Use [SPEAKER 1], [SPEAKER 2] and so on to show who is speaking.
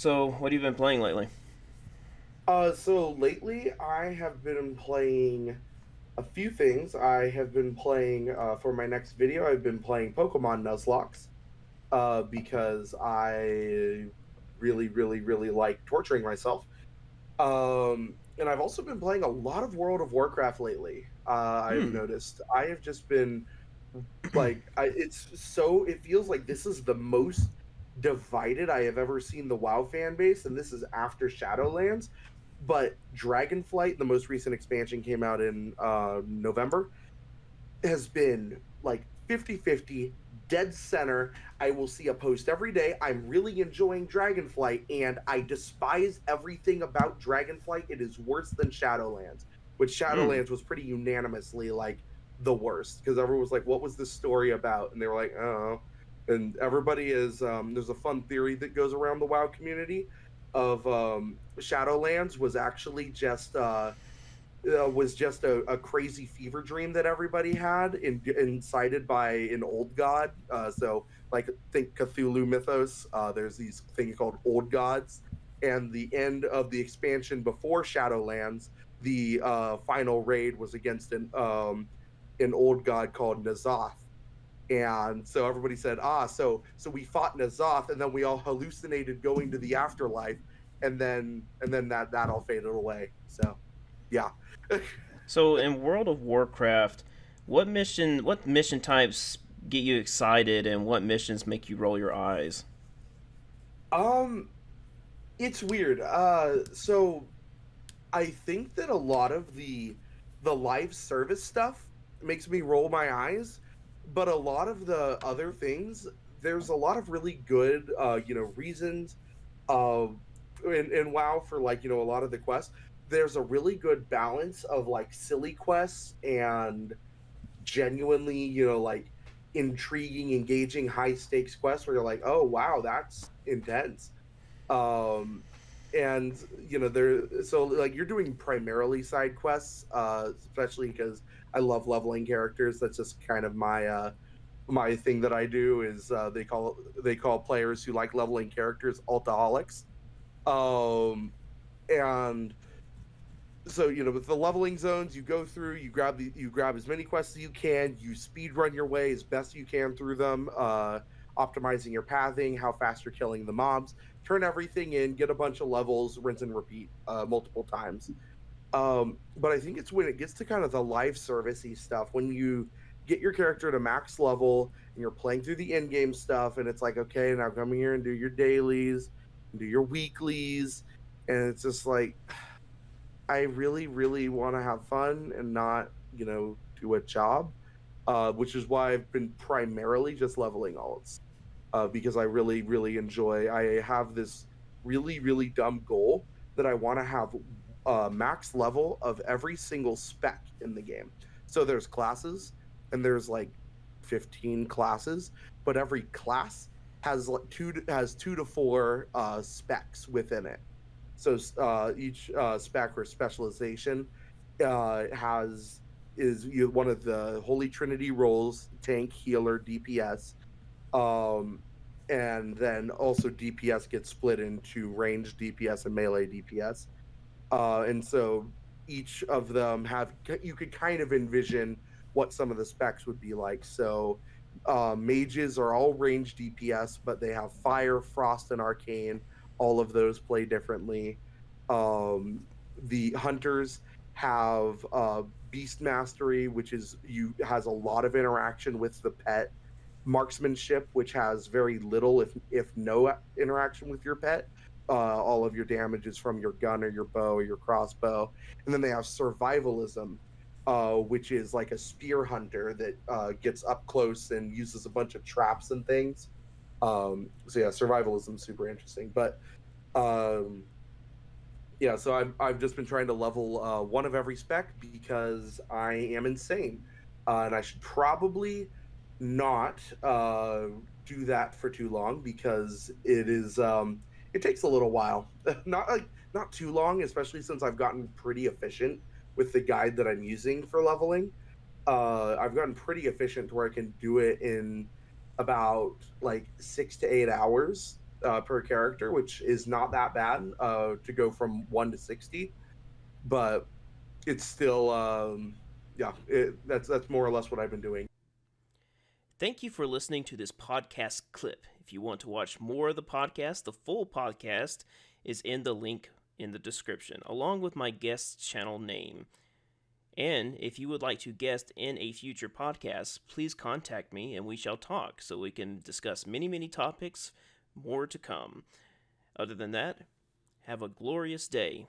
[SPEAKER 1] So, what have you been playing lately?
[SPEAKER 2] So lately I have been playing a few things. I have been playing for my next video. I've been playing Pokemon Nuzlocke because I really like torturing myself. And I've also been playing a lot of World of Warcraft lately. I've
[SPEAKER 1] Hmm.
[SPEAKER 2] noticed I have just been it feels like this is the most divided I have ever seen the WoW fan base, and this is after Shadowlands. But Dragonflight, the most recent expansion, came out in November, has been like 50-50, dead center. I will see a post every day. I'm really enjoying Dragonflight, and I despise everything about Dragonflight. It is worse than Shadowlands, which
[SPEAKER 1] Hmm.
[SPEAKER 2] Shadowlands was pretty unanimously like the worst because everyone was like, "What was this story about?" And they were like, "Oh." And everybody is there's a fun theory that goes around the WoW community of Shadowlands was just a crazy fever dream that everybody had incited by an old god. So like think Cthulhu mythos. There's these things called old gods, and the end of the expansion before Shadowlands, the final raid was against an old god called Nazoth. And so everybody said, so we fought Nazoth, and then we all hallucinated going to the afterlife, and then that all faded away. So yeah.
[SPEAKER 1] So, in World of Warcraft, what mission types get you excited, and what missions make you roll your eyes?
[SPEAKER 2] Um, it's weird. So I think that a lot of the live service stuff makes me roll my eyes, but a lot of the other things, there's a lot of really good reasons uh in WoW for like, a lot of the quests. There's a really good balance of like silly quests and genuinely, like intriguing, engaging, high stakes quests where you're like, "Oh, wow, that's intense." um and they're so like you're doing primarily side quests, especially because I love leveling characters. That's just kind of my thing that I do is they call players who like leveling characters altaholics. Um and so with the leveling zones, you go through, you grab as many quests as you can, you speed run your way as best you can through them, optimizing your pathing, how fast you're killing the mobs, turn everything in, get a bunch of levels, rinse and repeat multiple times. But I think it's when it gets to kind of the live servicey stuff, when you get your character to max level and you're playing through the end game stuff, and it's like, okay, now come here and do your dailies and do your weeklies, and it's just like, I really want to have fun and not, do a job, which is why I've been primarily just leveling alts, because I really enjoy. I have this really dumb goal that I want to have max level of every single spec in the game. So there's classes, and there's like 15 classes, but every class has two to four specs within it. So each spec or specialization has is one of the Holy Trinity roles: tank, healer, DPS. Um, and then also DPS gets split into ranged DPS and melee DPS. And so each of them have you could kind of envision what some of the specs would be like. So mages are all ranged DPS, but they have fire, frost, and arcane. All of those play differently. The hunters have beast mastery, which is you has a lot of interaction with the pet. Marksmanship, which has very little, if no interaction with your pet. All of your damage is from your gun or your bow or your crossbow. And then they have survivalism, which is like a spear hunter that gets up close and uses a bunch of traps and things. So yeah, survivalism is super interesting. But um, yeah, so I've just been trying to level one of every spec because I am insane, and I should probably not do that for too long because it takes a little while. Not too long, especially since I've gotten pretty efficient with the guide that I'm using for leveling. I've gotten pretty efficient to where I can do it in about like 6 to 8 hours. per character, which is not that bad to go from 1 to 60, but it's still that's more or less what I've been doing.
[SPEAKER 1] Thank you for listening to this podcast clip. If you want to watch more of the podcast, the full podcast is in the link in the description, along with my guest channel name. And if you would like to guest in a future podcast, please contact me and we shall talk so we can discuss many, many topics, more to come. Other than that, have a glorious day.